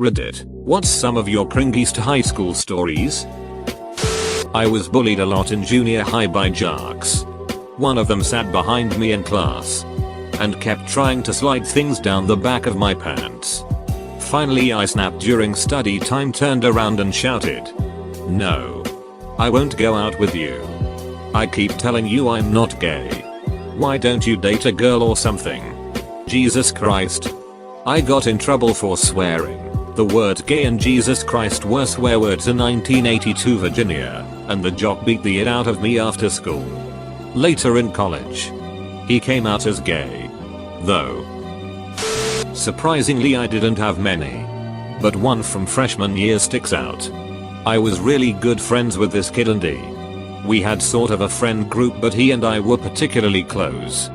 Reddit, what's some of your cringiest high school stories? I was bullied a lot in junior high by jocks. One of them sat behind me in class and kept trying to slide things down the back of my pants. Finally I snapped during study time, turned around and shouted, "No. I won't go out with you. I keep telling you I'm not gay. Why don't you date a girl or something?" Jesus Christ. I got in trouble for swearing. The word gay and Jesus Christ were swear words in 1982 Virginia, and the jock beat the it out of me after school. Later in college, he came out as gay. Though, surprisingly I didn't have many. But one from freshman year sticks out. I was really good friends with this kid Andy. We had sort of a friend group, but he and I were particularly close.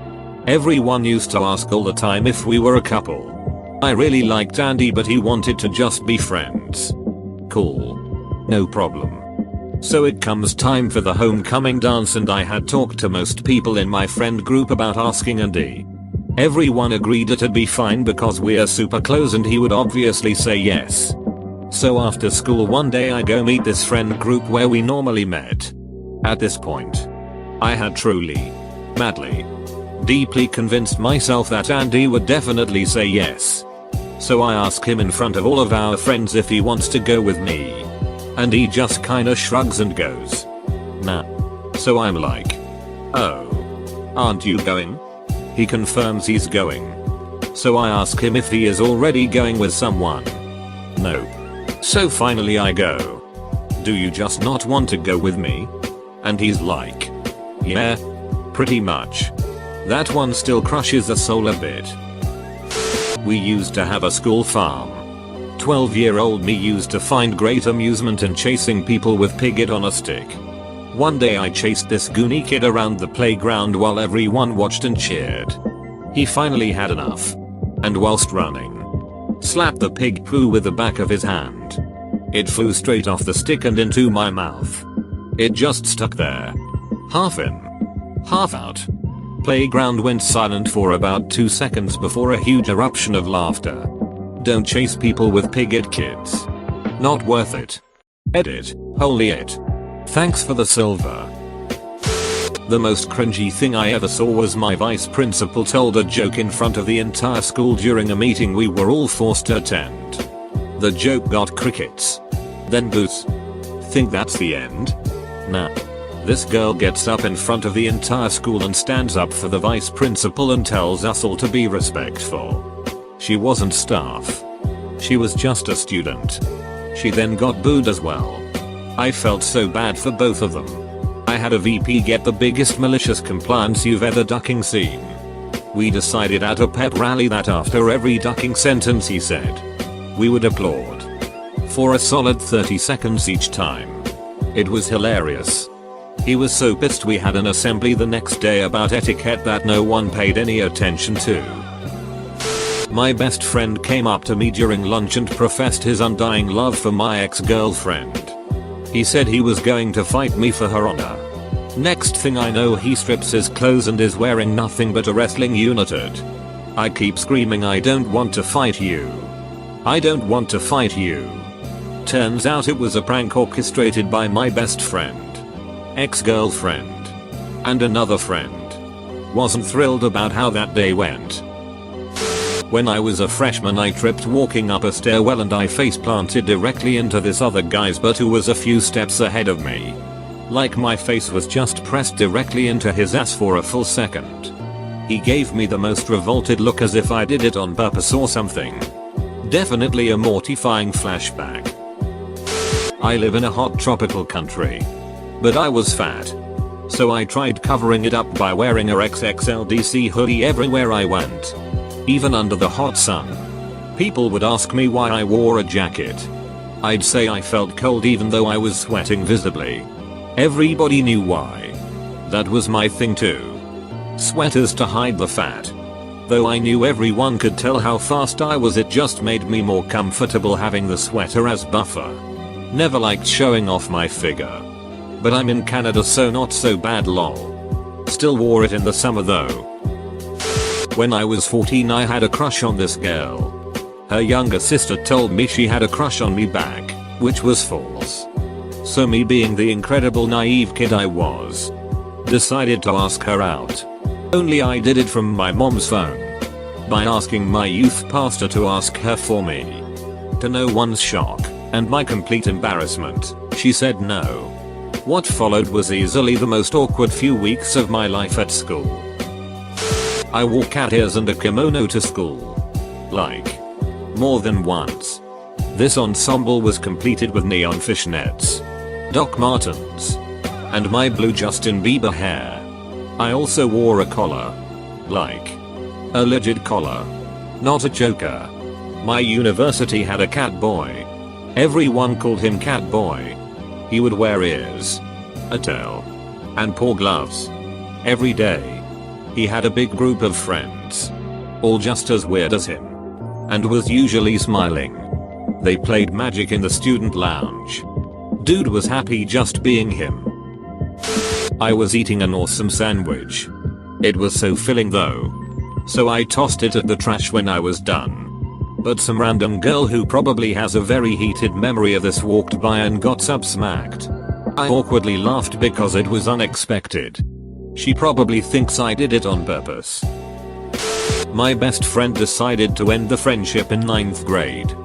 Everyone used to ask all the time if we were a couple. I really liked Andy, but he wanted to just be friends. Cool. No problem. So it comes time for the homecoming dance, and I had talked to most people in my friend group about asking Andy. Everyone agreed it'd be fine because we're super close and he would obviously say yes. So after school one day I go meet this friend group where we normally met. At this point, I had truly, madly, deeply convinced myself that Andy would definitely say yes. So I ask him in front of all of our friends if he wants to go with me. And he just kinda shrugs and goes, "Nah." So I'm like, "Oh, aren't you going?" He confirms he's going. So I ask him if he is already going with someone. Nope. So finally I go, "Do you just not want to go with me?" And he's like, "Yeah, pretty much." That one still crushes the soul a bit. We used to have a school farm. 12-year-old me used to find great amusement in chasing people with pigget on a stick. One day I chased this goony kid around the playground while everyone watched and cheered. He finally had enough, and whilst running, slapped the pig poo with the back of his hand. It flew straight off the stick and into my mouth. It just stuck there. Half in, half out. Playground went silent for about 2 seconds before a huge eruption of laughter. Don't chase people with pigget, kids. Not worth it. Edit. Holy it. Thanks for the silver. The most cringy thing I ever saw was my vice principal told a joke in front of the entire school during a meeting we were all forced to attend. The joke got crickets. Then boos. Think that's the end? Nah. This girl gets up in front of the entire school and stands up for the vice principal and tells us all to be respectful. She wasn't staff. She was just a student. She then got booed as well. I felt so bad for both of them. I had a VP get the biggest malicious compliance you've ever ducking seen. We decided at a pep rally that after every ducking sentence he said, we would applaud for a solid 30 seconds each time. It was hilarious. He was so pissed we had an assembly the next day about etiquette that no one paid any attention to. My best friend came up to me during lunch and professed his undying love for my ex-girlfriend. He said he was going to fight me for her honor. Next thing I know he strips his clothes and is wearing nothing but a wrestling unitard. I keep screaming, "I don't want to fight you. I don't want to fight you." Turns out it was a prank orchestrated by my best friend, ex-girlfriend, and another friend. Wasn't thrilled about how that day went. When I was a freshman I tripped walking up a stairwell and I face planted directly into this other guy's butt who was a few steps ahead of me. Like my face was just pressed directly into his ass for a full second. He gave me the most revolted look as if I did it on purpose or something. Definitely a mortifying flashback. I live in a hot tropical country. But I was fat. So I tried covering it up by wearing a XXL DC hoodie everywhere I went. Even under the hot sun. People would ask me why I wore a jacket. I'd say I felt cold even though I was sweating visibly. Everybody knew why. That was my thing too. Sweaters to hide the fat. Though I knew everyone could tell how fast I was, it just made me more comfortable having the sweater as buffer. Never liked showing off my figure. But I'm in Canada so not so bad lol. Still wore it in the summer though. When I was 14 I had a crush on this girl. Her younger sister told me she had a crush on me back, which was false. So me, being the incredible naive kid I was, decided to ask her out. Only I did it from my mom's phone, by asking my youth pastor to ask her for me. To no one's shock, and my complete embarrassment, she said no. What followed was easily the most awkward few weeks of my life at school. I wore cat ears and a kimono to school. Like, more than once. This ensemble was completed with neon fishnets, Doc Martens, and my blue Justin Bieber hair. I also wore a collar. Like, a legit collar. Not a joker. My university had a cat boy. Everyone called him Cat Boy. He would wear ears, a tail, and paw gloves every day. He had a big group of friends, all just as weird as him, and was usually smiling. They played Magic in the student lounge. Dude was happy just being him. I was eating an awesome sandwich. It was so filling though, so I tossed it at the trash when I was done. But some random girl who probably has a very heated memory of this walked by and got smacked. I awkwardly laughed because it was unexpected. She probably thinks I did it on purpose. My best friend decided to end the friendship in 9th grade.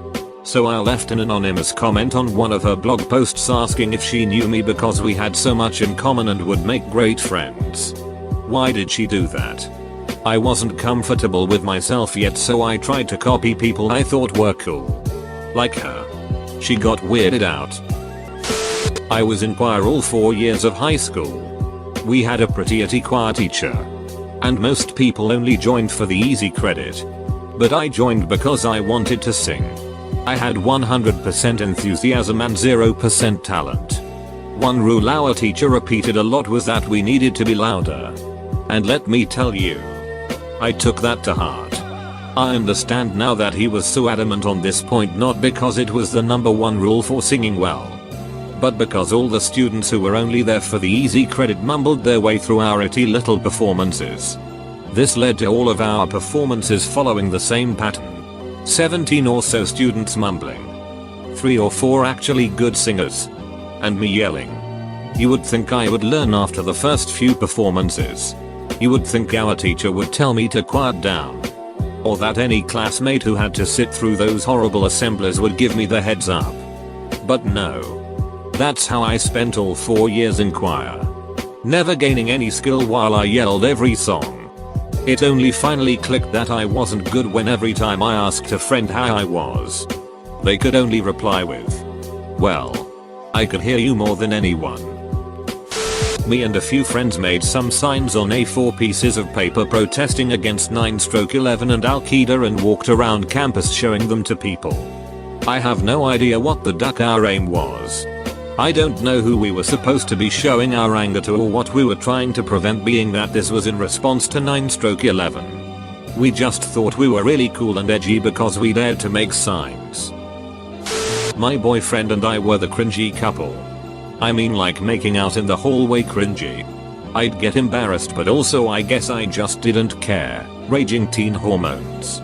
So I left an anonymous comment on one of her blog posts asking if she knew me because we had so much in common and would make great friends. Why did she do that? I wasn't comfortable with myself yet, so I tried to copy people I thought were cool. Like her. She got weirded out. I was in choir all 4 years of high school. We had a pretty itty choir teacher. And most people only joined for the easy credit. But I joined because I wanted to sing. I had 100% enthusiasm and 0% talent. One rule our teacher repeated a lot was that we needed to be louder. And let me tell you, I took that to heart. I understand now that he was so adamant on this point not because it was the #1 rule for singing well, but because all the students who were only there for the easy credit mumbled their way through our itty little performances. This led to all of our performances following the same pattern. 17 or so students mumbling, 3 or 4 actually good singers, and me yelling. You would think I would learn after the first few performances. You would think our teacher would tell me to quiet down. Or that any classmate who had to sit through those horrible assemblies would give me the heads up. But no. That's how I spent all 4 years in choir. Never gaining any skill while I yelled every song. It only finally clicked that I wasn't good when every time I asked a friend how I was, they could only reply with, well, I could hear you more than anyone. Me and a few friends made some signs on A4 pieces of paper protesting against 9/11 and Al-Qaeda and walked around campus showing them to people. I have no idea what the duck our aim was. I don't know who we were supposed to be showing our anger to or what we were trying to prevent, being that this was in response to 9/11. We just thought we were really cool and edgy because we dared to make signs. My boyfriend and I were the cringy couple. I mean, like making out in the hallway cringy. I'd get embarrassed, but also I guess I just didn't care. Raging teen hormones.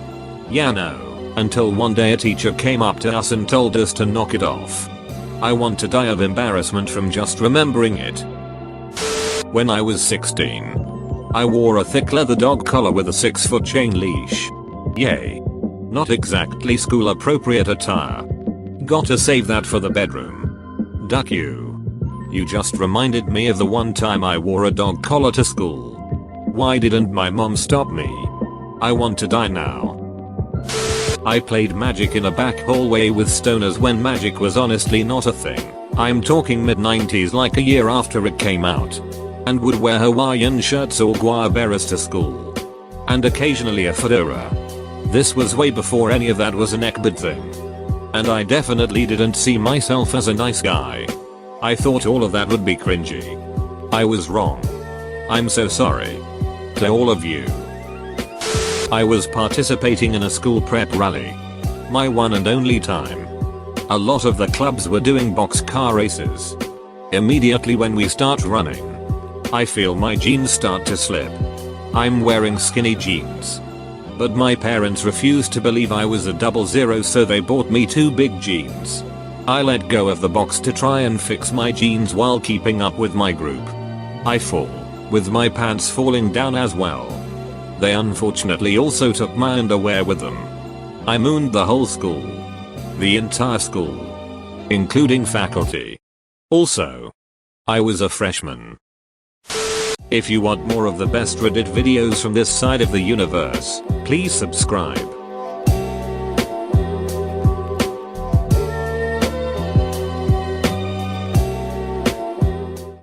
Yeah, no. Until one day a teacher came up to us and told us to knock it off. I want to die of embarrassment from just remembering it. When I was 16, I wore a thick leather dog collar with a 6-foot chain leash. Yay. Not exactly school appropriate attire. Gotta save that for the bedroom. Duck you. You just reminded me of the one time I wore a dog collar to school. Why didn't my mom stop me? I want to die now. I played Magic in a back hallway with stoners when Magic was honestly not a thing. I'm talking mid-90s, like a year after it came out. And would wear Hawaiian shirts or guayaberas to school. And occasionally a fedora. This was way before any of that was an ekbid thing. And I definitely didn't see myself as a nice guy. I thought all of that would be cringy. I was wrong. I'm so sorry. To all of you. I was participating in a school prep rally. My one and only time. A lot of the clubs were doing boxcar races. Immediately when we start running, I feel my jeans start to slip. I'm wearing skinny jeans. But my parents refused to believe I was a 00, so they bought me 2 big jeans. I let go of the box to try and fix my jeans while keeping up with my group. I fall, with my pants falling down as well. They unfortunately also took my underwear with them. I mooned the whole school. The entire school. Including faculty. Also, I was a freshman. If you want more of the best Reddit videos from this side of the universe, please subscribe.